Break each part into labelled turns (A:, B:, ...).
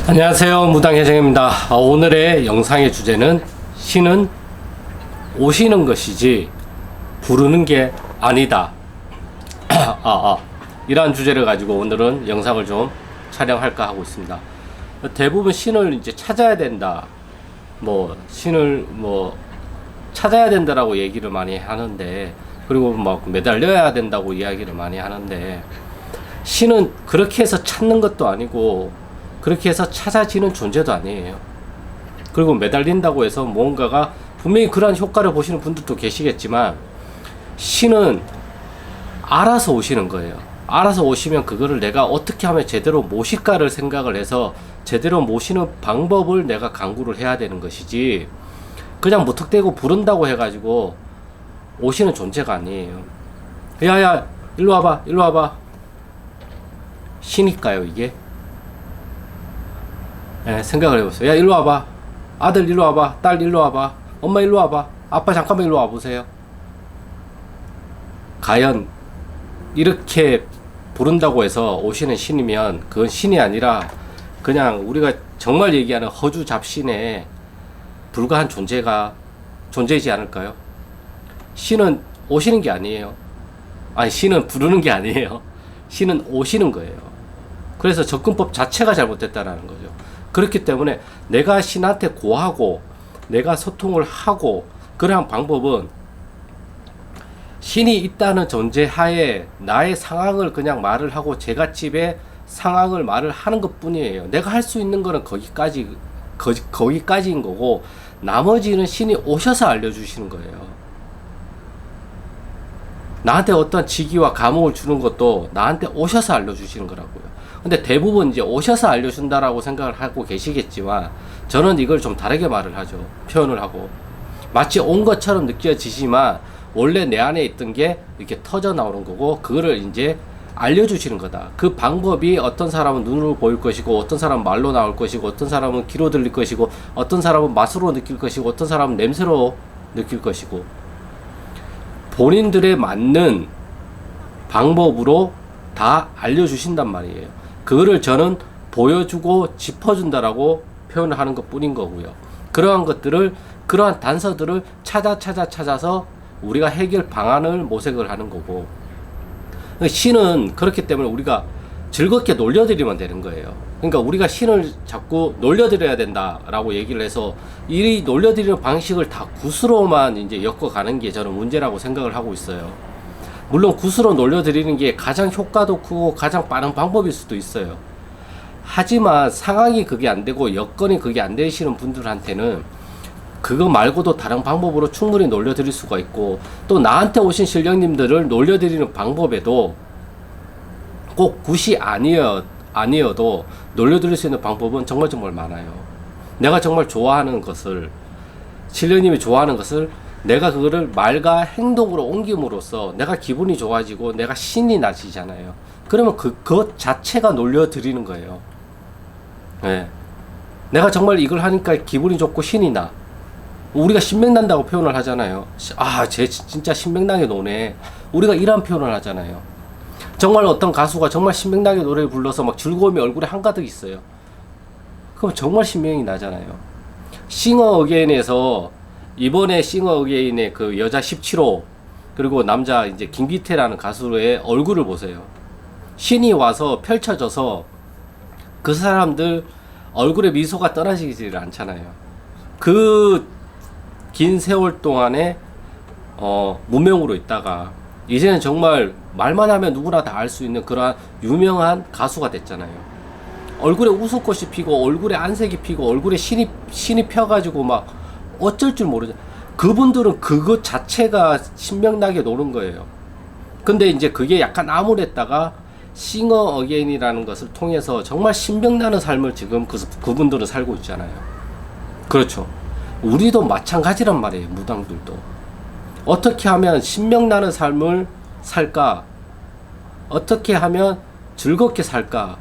A: 안녕하세요, 무당혜정입니다. 오늘의 영상의 주제는 신은 오시는 것이지 부르는 게 아니다. 이러한 주제를 가지고 오늘은 영상을 좀 촬영할까 하고 있습니다. 대부분 신을 이제 찾아야 된다, 신을 찾아야 된다라고 얘기를 많이 하는데, 그리고 매달려야 된다고 이야기를 많이 하는데, 신은 그렇게 해서 찾는 것도 아니고 그렇게 해서 찾아지는 존재도 아니에요. 그리고 매달린다고 해서 뭔가가, 분명히 그러한 효과를 보시는 분들도 계시겠지만, 신은 알아서 오시는 거예요. 알아서 오시면 그거를 내가 어떻게 하면 제대로 모실까를 생각을 해서 제대로 모시는 방법을 내가 강구를 해야 되는 것이지, 그냥 무턱대고 부른다고 해가지고 오시는 존재가 아니에요. 야야 일로 와봐, 일로 와봐. 신일까요 이게? 생각을 해보세요. 야 일로 와봐, 아들 일로 와봐, 딸 일로 와봐, 엄마 일로 와봐, 아빠 잠깐만 일로 와보세요. 과연 이렇게 부른다고 해서 오시는 신이면 그건 신이 아니라 그냥 우리가 정말 얘기하는 허주 잡신에 불과한 존재이지 않을까요? 신은 오시는 게 아니에요. 아니, 신은 부르는 게 아니에요. 신은 오시는 거예요. 그래서 접근법 자체가 잘못됐다라는 거죠. 그렇기 때문에 내가 신한테 고하고 내가 소통을 하고 그러한 방법은 신이 있다는 전제 하에 나의 상황을 그냥 말을 하고 제갓집의 상황을 말을 하는 것 뿐이에요. 내가 할 수 있는 거는 거기까지인 거고, 나머지는 신이 오셔서 알려주시는 거예요. 나한테 어떤 직위와 감옥을 주는 것도 나한테 오셔서 알려주시는 거라고요. 근데 대부분 이제 오셔서 알려준다라고 생각을 하고 계시겠지만, 저는 이걸 좀 다르게 말을 하죠. 표현을 하고. 마치 온 것처럼 느껴지지만, 원래 내 안에 있던 게 이렇게 터져 나오는 거고, 그거를 이제 알려주시는 거다. 그 방법이 어떤 사람은 눈으로 보일 것이고, 어떤 사람은 말로 나올 것이고, 어떤 사람은 귀로 들릴 것이고, 어떤 사람은 맛으로 느낄 것이고, 어떤 사람은 냄새로 느낄 것이고, 본인들에 맞는 방법으로 다 알려주신단 말이에요. 그거를 저는 보여주고 짚어준다라고 표현을 하는 것 뿐인 거고요. 그러한 것들을, 그러한 단서들을 찾아서 우리가 해결 방안을 모색을 하는 거고, 신은 그렇기 때문에 우리가 즐겁게 놀려드리면 되는 거예요. 그러니까 우리가 신을 자꾸 놀려드려야 된다라고 얘기를 해서 이 놀려드리는 방식을 다 굿으로만 이제 엮어가는 게 저는 문제라고 생각을 하고 있어요. 물론 굿으로 놀려드리는 게 가장 효과도 크고 가장 빠른 방법일 수도 있어요. 하지만 상황이 그게 안 되고 여건이 그게 안 되시는 분들한테는 그거 말고도 다른 방법으로 충분히 놀려드릴 수가 있고, 또 나한테 오신 신령님들을 놀려드리는 방법에도 꼭 굿이 아니어도 놀려드릴 수 있는 방법은 정말 많아요. 내가 정말 좋아하는 것을, 신령님이 좋아하는 것을 내가 그거를 말과 행동으로 옮김으로써 내가 기분이 좋아지고 내가 신이 나시잖아요. 그러면 그것 자체가 놀려드리는 거예요. 네. 내가 정말 이걸 하니까 기분이 좋고 신이 나. 우리가 신명난다고 표현을 하잖아요. 쟤 진짜 신명나게 노네. 우리가 이런 표현을 하잖아요. 정말 어떤 가수가 정말 신명나게 노래를 불러서 막 즐거움이 얼굴에 한가득 있어요. 그럼 정말 신명이 나잖아요. 싱어 어게인에서, 이번에 싱어 어게인의 그 여자 17호, 그리고 남자 이제 김기태라는 가수의 얼굴을 보세요. 신이 와서 펼쳐져서 그 사람들 얼굴에 미소가 떨어지지를 않잖아요. 그 긴 세월 동안에 무명으로 있다가 이제는 정말 말만 하면 누구나 다 알 수 있는 그러한 유명한 가수가 됐잖아요. 얼굴에 웃음꽃이 피고 얼굴에 안색이 피고 얼굴에 신이 펴가지고 막 어쩔 줄 모르죠. 그분들은 그것 자체가 신명나게 노는 거예요. 근데 이제 그게 약간 암울했다가 싱어 어게인이라는 것을 통해서 정말 신명나는 삶을 지금 그분들은 살고 있잖아요. 그렇죠. 우리도 마찬가지란 말이에요. 무당들도 어떻게 하면 신명나는 삶을 살까, 어떻게 하면 즐겁게 살까,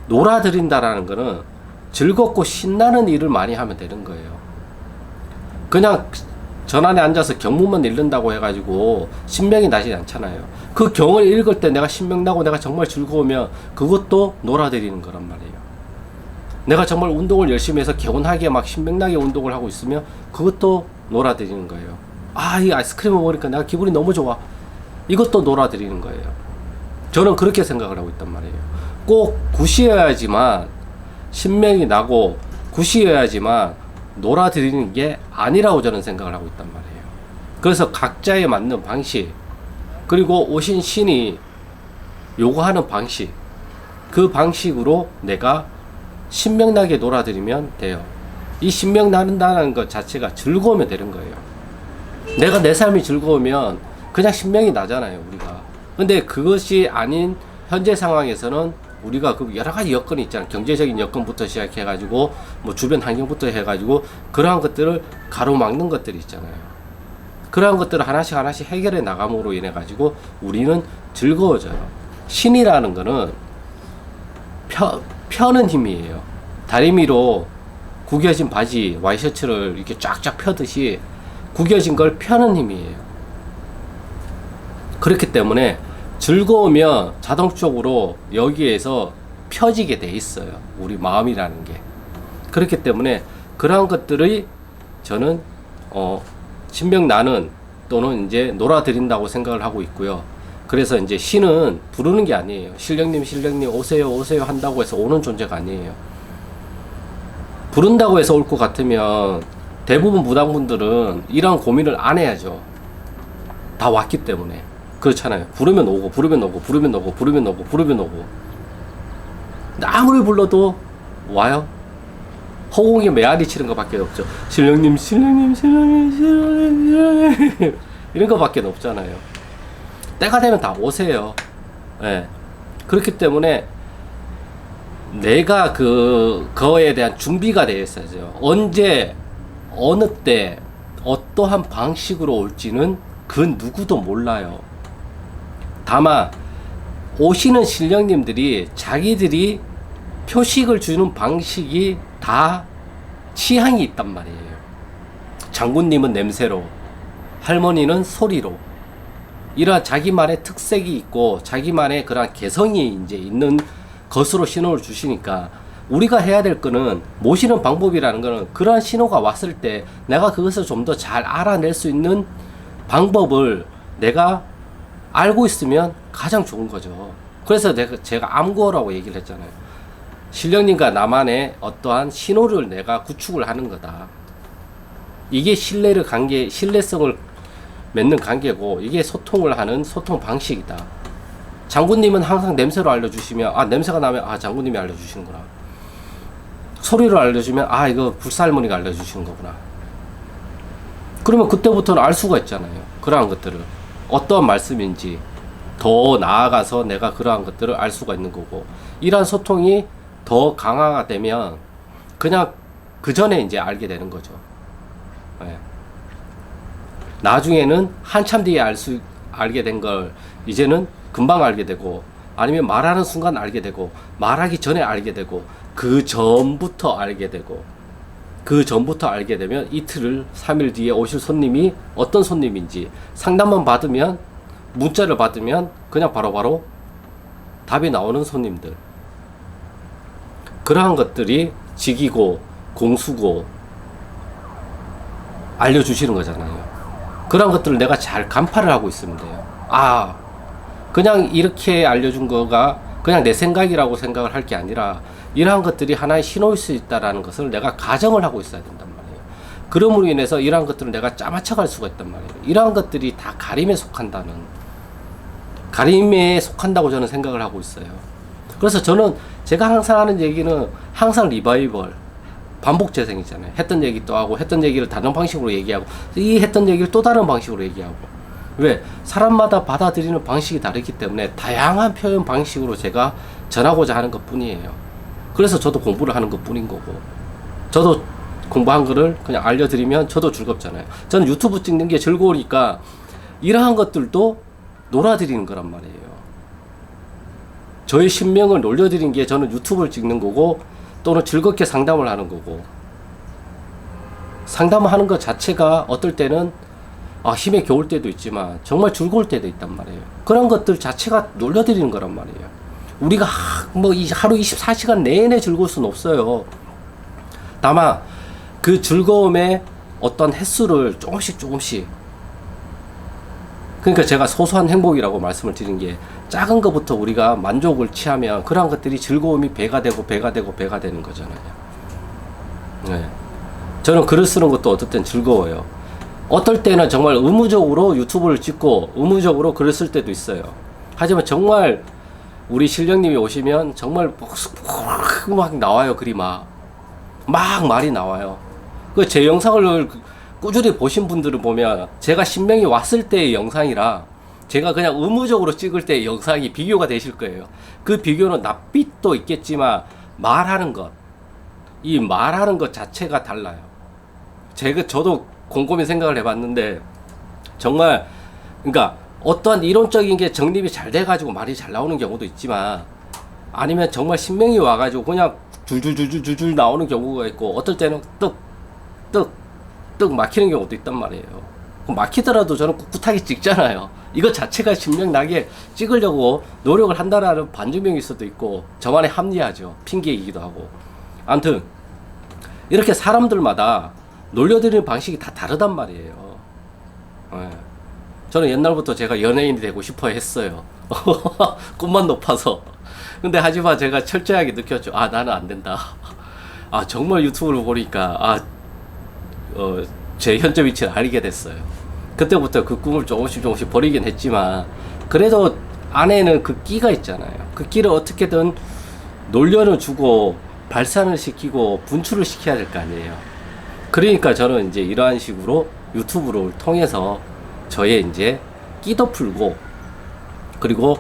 A: 놀아드린다라는 거는 즐겁고 신나는 일을 많이 하면 되는 거예요. 그냥 전안에 앉아서 경문만 읽는다고 해가지고 신명이 나지 않잖아요. 그 경을 읽을 때 내가 신명 나고 내가 정말 즐거우면 그것도 놀아드리는 거란 말이에요. 내가 정말 운동을 열심히 해서 개운하게 막 신명나게 운동을 하고 있으면 그것도 놀아드리는 거예요. 아, 이 아이스크림을 먹으니까 내가 기분이 너무 좋아. 이것도 놀아드리는 거예요. 저는 그렇게 생각을 하고 있단 말이에요. 꼭 굿이어야지만 신명이 나고 굿이어야지만 놀아드리는 게 아니라고 저는 생각을 하고 있단 말이에요. 그래서 각자에 맞는 방식, 그리고 오신 신이 요구하는 방식, 그 방식으로 내가 신명나게 놀아드리면 돼요. 이 신명나는다는 것 자체가 즐거우면 되는 거예요. 내가 내 삶이 즐거우면 그냥 신명이 나잖아요, 우리가. 근데 그것이 아닌 현재 상황에서는 우리가 그 여러 가지 여건이 있잖아요. 경제적인 여건부터 시작해가지고 뭐 주변 환경부터 해가지고 그러한 것들을 가로막는 것들이 있잖아요. 그러한 것들을 하나씩 하나씩 해결해 나감으로 인해 가지고 우리는 즐거워져요. 신이라는 거는 펴는 힘이에요. 다리미로 구겨진 바지, 와이셔츠를 이렇게 쫙쫙 펴듯이 구겨진 걸 펴는 힘이에요. 그렇기 때문에 즐거우면 자동적으로 여기에서 펴지게 돼 있어요. 우리 마음이라는 게. 그렇기 때문에 그러한 것들이 저는 신명 나는 또는 이제 놀아드린다고 생각을 하고 있고요. 그래서 이제 신은 부르는 게 아니에요. 신령님 오세요 오세요 한다고 해서 오는 존재가 아니에요. 부른다고 해서 올 것 같으면 대부분 무당분들은 이런 고민을 안 해야죠. 다 왔기 때문에. 그렇잖아요. 부르면 오고 부르면 오고 부르면 오고 부르면 오고 부르면 오고. 아무리 불러도 와요. 허공에 메아리 치는 것밖에 없죠. 신령님 이런 것밖에 없잖아요. 때가 되면 다 오세요. 예. 그렇기 때문에 내가 그거에 대한 준비가 되어 있어야죠. 언제 어느 때 어떠한 방식으로 올지는 그 누구도 몰라요. 다만 오시는 신령님들이 자기들이 표식을 주는 방식이 다 취향이 있단 말이에요. 장군님은 냄새로, 할머니는 소리로, 이러한 자기만의 특색이 있고 자기만의 그런 개성이 이제 있는 것으로 신호를 주시니까 우리가 해야 될 거는 모시는 방법이라는 거는 그러한 신호가 왔을 때 내가 그것을 좀 더 잘 알아낼 수 있는 방법을 내가 알고 있으면 가장 좋은 거죠. 그래서 제가 암구어라고 얘기를 했잖아요. 신령님과 나만의 어떠한 신호를 내가 구축을 하는 거다. 이게 신뢰성을 맺는 관계고, 이게 소통을 하는 소통 방식이다. 장군님은 항상 냄새로 알려주시면, 냄새가 나면, 장군님이 알려주시는구나. 소리로 알려주면, 이거 불사할머니가 알려주시는 거구나. 그러면 그때부터는 알 수가 있잖아요. 그러한 것들을. 어떠한 말씀인지 더 나아가서 내가 그러한 것들을 알 수가 있는 거고, 이러한 소통이 더 강화가 되면 그냥 그 전에 이제 알게 되는 거죠. 네. 나중에는 한참 뒤에 알게 된 걸 이제는 금방 알게 되고, 아니면 말하는 순간 알게 되고, 말하기 전에 알게 되고, 그 전부터 알게 되고, 그 전부터 알게 되면 이틀, 3일 뒤에 오실 손님이 어떤 손님인지 상담만 받으면, 문자를 받으면 그냥 바로바로 답이 나오는 손님들. 그러한 것들이 직이고 공수고 알려주시는 거잖아요. 그런 것들을 내가 잘 간파를 하고 있으면 돼요. 그냥 이렇게 알려준 거가 그냥 내 생각이라고 생각을 할 게 아니라 이러한 것들이 하나의 신호일 수 있다라는 것을 내가 가정을 하고 있어야 된단 말이에요. 그럼으로 인해서 이러한 것들을 내가 짜맞춰갈 수가 있단 말이에요. 이러한 것들이 다 가림에 속한다고 저는 생각을 하고 있어요. 그래서 제가 항상 하는 얘기는 항상 리바이벌, 반복 재생이잖아요. 했던 얘기 또 하고, 했던 얘기를 다른 방식으로 얘기하고, 이 했던 얘기를 또 다른 방식으로 얘기하고. 왜? 사람마다 받아들이는 방식이 다르기 때문에 다양한 표현 방식으로 제가 전하고자 하는 것 뿐이에요. 그래서 저도 공부를 하는 것 뿐인 거고, 저도 공부한 거를 그냥 알려드리면 저도 즐겁잖아요. 저는 유튜브 찍는 게 즐거우니까 이러한 것들도 놀아드리는 거란 말이에요. 저의 신명을 놀려드린 게 저는 유튜브를 찍는 거고, 또는 즐겁게 상담을 하는 거고, 상담을 하는 것 자체가 어떨 때는 힘에 겨울 때도 있지만 정말 즐거울 때도 있단 말이에요. 그런 것들 자체가 놀려드리는 거란 말이에요. 우리가 뭐 하루 24시간 내내 즐거울 수는 없어요. 다만 그 즐거움의 어떤 횟수를 조금씩 그러니까 제가 소소한 행복이라고 말씀을 드린 게 작은 것부터 우리가 만족을 취하면 그러한 것들이 즐거움이 배가 되고 되는 거잖아요. 네. 저는 글을 쓰는 것도 어떨 땐 즐거워요. 어떨 때는 정말 의무적으로 유튜브를 찍고 의무적으로 글을 쓸 때도 있어요. 하지만 정말 우리 실령님이 오시면 정말 막 나와요. 글이 막 말이 나와요. 그 제 영상을 꾸준히 보신 분들을 보면 제가 신명이 왔을 때의 영상이라 제가 그냥 의무적으로 찍을 때의 영상이 비교가 되실 거예요. 그 비교는 낯빛도 있겠지만 말하는 것 자체가 달라요. 저도 곰곰이 생각을 해봤는데 정말 그러니까 어떠한 이론적인 게 정립이 잘 돼가지고 말이 잘 나오는 경우도 있지만 아니면 정말 신명이 와가지고 그냥 줄줄줄줄줄 나오는 경우가 있고 어떨 때는 떡 막히는 경우도 있단 말이에요. 막히더라도 저는 꿋꿋하게 찍잖아요. 이거 자체가 신명 나게 찍으려고 노력을 한다라는 반증명이 있을 수도 있고 저만의 합리화죠. 핑계이기도 하고. 아무튼 이렇게 사람들마다 놀려드리는 방식이 다 다르단 말이에요. 네. 저는 옛날부터 제가 연예인이 되고 싶어 했어요. 꿈만 높아서. 근데 하지만 제가 철저하게 느꼈죠. 아, 나는 안 된다. 아, 정말 유튜브를 보니까 제 현재 위치를 알게 됐어요. 그때부터 그 꿈을 조금씩 버리긴 했지만 그래도 안에는 그 끼가 있잖아요. 그 끼를 어떻게든 놀려는 주고 발산을 시키고 분출을 시켜야 될 거 아니에요. 그러니까 저는 이제 이러한 식으로 유튜브를 통해서 저의 이제 끼도 풀고 그리고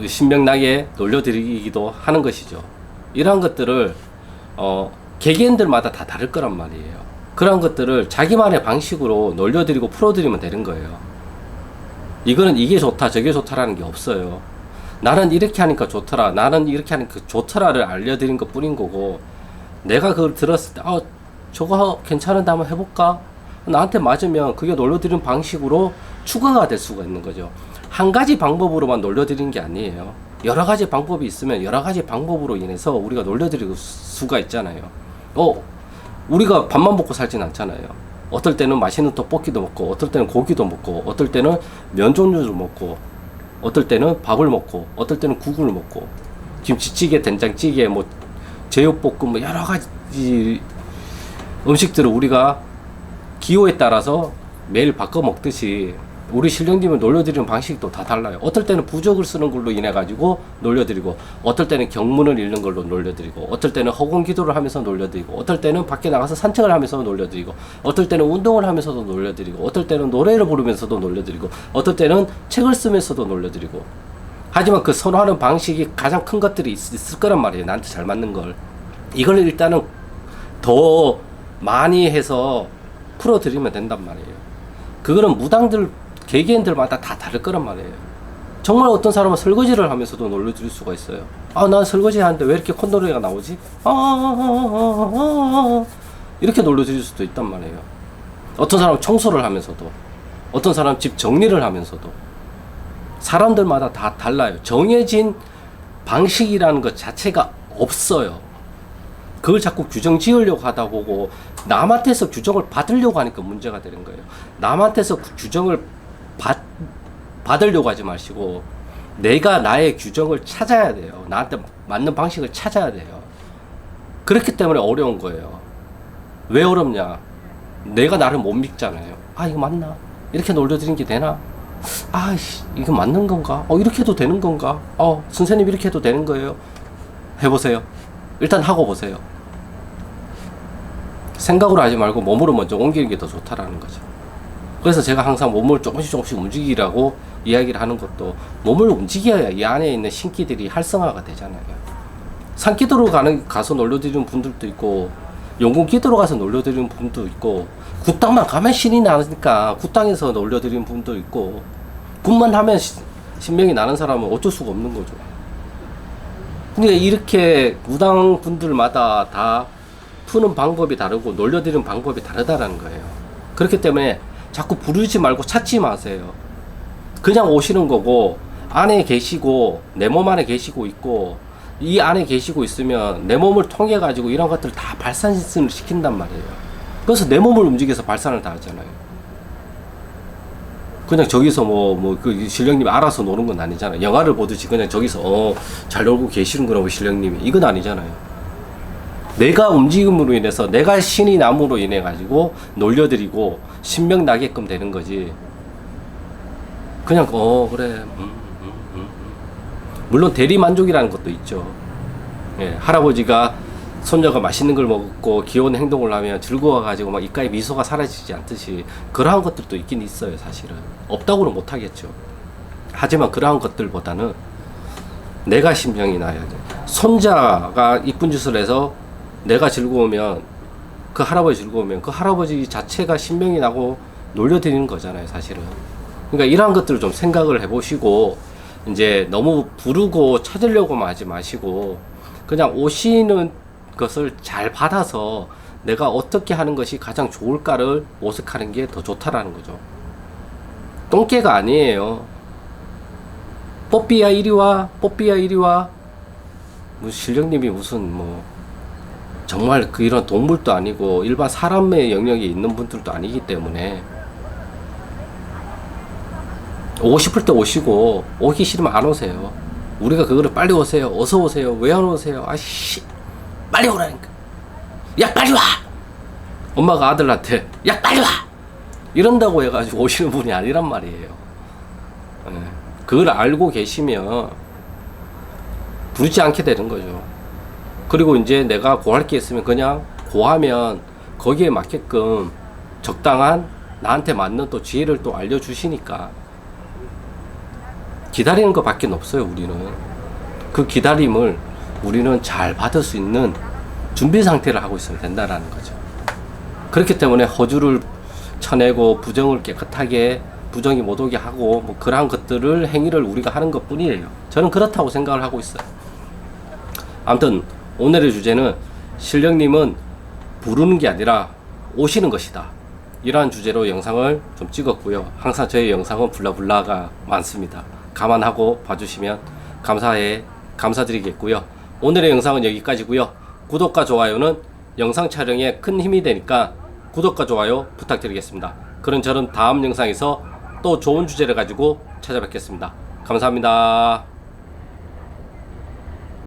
A: 신명나게 놀려드리기도 하는 것이죠. 이러한 것들을 개개인들마다 다 다를 거란 말이에요. 그런 것들을 자기만의 방식으로 놀려드리고 풀어드리면 되는 거예요. 이거는 이게 좋다 저게 좋다라는 게 없어요. 나는 이렇게 하니까 좋더라 나는 이렇게 하니까 좋더라를 알려드린 것 뿐인 거고 내가 그걸 들었을 때 저거 괜찮은데 한번 해볼까? 나한테 맞으면 그게 놀려드리는 방식으로 추가가 될 수가 있는 거죠. 한 가지 방법으로만 놀려드리는 게 아니에요. 여러 가지 방법이 있으면 여러 가지 방법으로 인해서 우리가 놀려드릴 수가 있잖아요. 우리가 밥만 먹고 살진 않잖아요. 어떨 때는 맛있는 떡볶이도 먹고 어떨 때는 고기도 먹고 어떨 때는 면 종류를 먹고 어떨 때는 밥을 먹고 어떨 때는 국을 먹고 김치찌개, 된장찌개, 뭐 제육볶음 뭐 여러 가지 음식들을 우리가 기호에 따라서 매일 바꿔 먹듯이 우리 신령님을 놀려드리는 방식도 다 달라요. 어떨 때는 부적을 쓰는 걸로 인해 가지고 놀려드리고 어떨 때는 경문을 읽는 걸로 놀려드리고 어떨 때는 허공 기도를 하면서 놀려드리고 어떨 때는 밖에 나가서 산책을 하면서 놀려드리고 어떨 때는 운동을 하면서도 놀려드리고 어떨 때는 노래를 부르면서도 놀려드리고 어떨 때는 책을 쓰면서도 놀려드리고 하지만 그 선호하는 방식이 가장 큰 것들이 있을 거란 말이에요. 나한테 잘 맞는 걸 이걸 일단은 더 많이 해서 풀어드리면 된단 말이에요. 그거는 무당들 개개인들마다 다 다를 거란 말이에요. 정말 어떤 사람은 설거지를 하면서도 놀려드릴 수가 있어요. 난 설거지 하는데 왜 이렇게 콧노래가 나오지? 이렇게 놀려드릴 수도 있단 말이에요. 어떤 사람은 청소를 하면서도 어떤 사람은 집 정리를 하면서도 사람들마다 다 달라요. 정해진 방식이라는 것 자체가 없어요. 그걸 자꾸 규정 지으려고 하다 보고 남한테서 규정을 받으려고 하니까 문제가 되는 거예요. 남한테서 규정을 받으려고 하지 마시고 내가 나의 규정을 찾아야 돼요. 나한테 맞는 방식을 찾아야 돼요. 그렇기 때문에 어려운 거예요. 왜 어렵냐? 내가 나를 못 믿잖아요. 이거 맞나? 이렇게 놀려드린 게 되나? 이거 맞는 건가? 이렇게 해도 되는 건가? 선생님 이렇게 해도 되는 거예요? 해보세요. 일단 하고 보세요. 생각으로 하지 말고 몸으로 먼저 옮기는 게 더 좋다라는 거죠. 그래서 제가 항상 몸을 조금씩 움직이라고 이야기를 하는 것도 몸을 움직여야 이 안에 있는 신기들이 활성화가 되잖아요. 산기도로 가서 놀려드리는 분들도 있고 용궁기도로 가서 놀려드리는 분도 있고 굿당만 가면 신이 나니까 굿당에서 놀려드리는 분도 있고 굿만 하면 신명이 나는 사람은 어쩔 수가 없는 거죠. 근데 이렇게 무당 분들마다 다 푸는 방법이 다르고 놀려드리는 방법이 다르다라는 거예요. 그렇기 때문에 자꾸 부르지 말고 찾지 마세요. 그냥 오시는 거고 안에 계시고 내 몸 안에 계시고 있고 이 안에 계시고 있으면 내 몸을 통해 가지고 이런 것들을 다 발산을 시킨단 말이에요. 그래서 내 몸을 움직여서 발산을 다 하잖아요. 그냥 저기서 그 신령님이 알아서 노는 건 아니잖아요. 영화를 보듯이 그냥 저기서 잘 놀고 계시는구나 우리 신령님이, 이건 아니잖아요. 내가 움직임으로 인해서 내가 신이 남으로 인해 가지고 놀려드리고 신명 나게끔 되는 거지. 그냥 그래. 물론 대리 만족이라는 것도 있죠. 예, 할아버지가 손녀가 맛있는 걸 먹고 귀여운 행동을 하면 즐거워가지고 막 입가에 미소가 사라지지 않듯이 그러한 것들도 있긴 있어요. 사실은 없다고는 못하겠죠. 하지만 그러한 것들보다는 내가 심령이 나야 돼. 손자가 이쁜 짓을 해서 내가 즐거우면, 그 할아버지 즐거우면 그 할아버지 자체가 신명이 나고 놀려드리는 거잖아요. 사실은. 그러니까 이러한 것들을 좀 생각을 해보시고, 이제 너무 부르고 찾으려고만 하지 마시고 그냥 오시는 것을 잘 받아서 내가 어떻게 하는 것이 가장 좋을까를 모색하는 게 더 좋다라는 거죠. 똥개가 아니에요. 뽀삐야 이리 와, 뽀삐야 이리 와. 신령님이 무슨 정말 이런 동물도 아니고 일반 사람의 영역에 있는 분들도 아니기 때문에 오고 싶을 때 오시고 오기 싫으면 안 오세요. 우리가 그거를 빨리 오세요, 어서 오세요, 왜 안 오세요, 아씨 빨리 오라니까, 야 빨리 와, 엄마가 아들한테 야 빨리 와 이런다고 해가지고 오시는 분이 아니란 말이에요. 그걸 알고 계시면 부르지 않게 되는 거죠. 그리고 이제 내가 고할 게 있으면 그냥 고하면 거기에 맞게끔 적당한 나한테 맞는 또 지혜를 또 알려주시니까 기다리는 것밖에 없어요. 우리는 그 기다림을 우리는 잘 받을 수 있는 준비 상태를 하고 있으면 된다라는 거죠. 그렇기 때문에 허주를 쳐내고 부정을 깨끗하게 부정이 못 오게 하고 그러한 것들을 행위를 우리가 하는 것 뿐이에요. 저는 그렇다고 생각을 하고 있어요. 아무튼 오늘의 주제는 신령님은 부르는 게 아니라 오시는 것이다, 이러한 주제로 영상을 좀 찍었고요. 항상 저희 영상은 블라블라가 많습니다. 감안하고 봐주시면 감사드리겠고요. 오늘의 영상은 여기까지고요. 구독과 좋아요는 영상 촬영에 큰 힘이 되니까 구독과 좋아요 부탁드리겠습니다. 그럼 저는 다음 영상에서 또 좋은 주제를 가지고 찾아뵙겠습니다. 감사합니다.